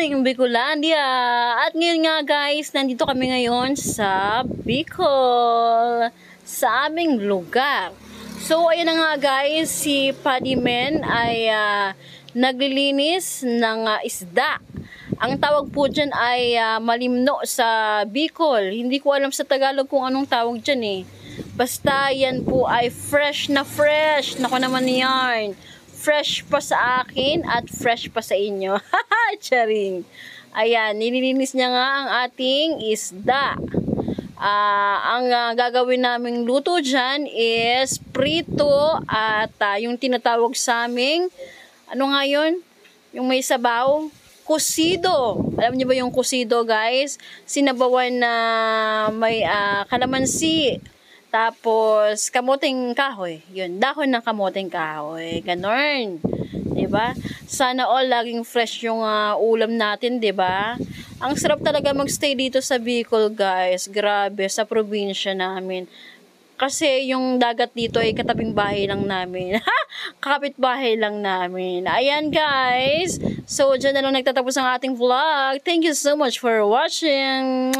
morning, Bicolandia! At ngayon nga guys, nandito kami ngayon sa Bicol, sa aming lugar. So, ayan na nga guys, si Paddy Man ay naglilinis ng isda. Ang tawag po dyan ay malimno sa Bicol. Hindi ko alam sa Tagalog kung anong tawag dyan eh. Basta yan po ay fresh na fresh. Naku naman yan. Fresh pa sa akin at fresh pa sa inyo. Charing. Ayan, nililinis niya nga ang ating isda. Ang gagawin naming luto dyan is prito at yung tinatawag sa aming, ano nga yun? Yung may sabaw? Kusido. Alam niyo ba yung kusido guys? Sinabawan na may kalamansi. Tapos, kamuting kahoy. Yun, dahon ng kamuting kahoy. Ganon. Diba? Sana all laging fresh yung ulam natin, diba? Ang sarap talaga magstay dito sa Bicol, guys. Grabe, sa probinsya namin. Kasi yung dagat dito ay katabing bahay lang namin. Kapit bahay lang namin. Ayan, guys. So, dyan na lang nagtatapos ang ating vlog. Thank you so much for watching.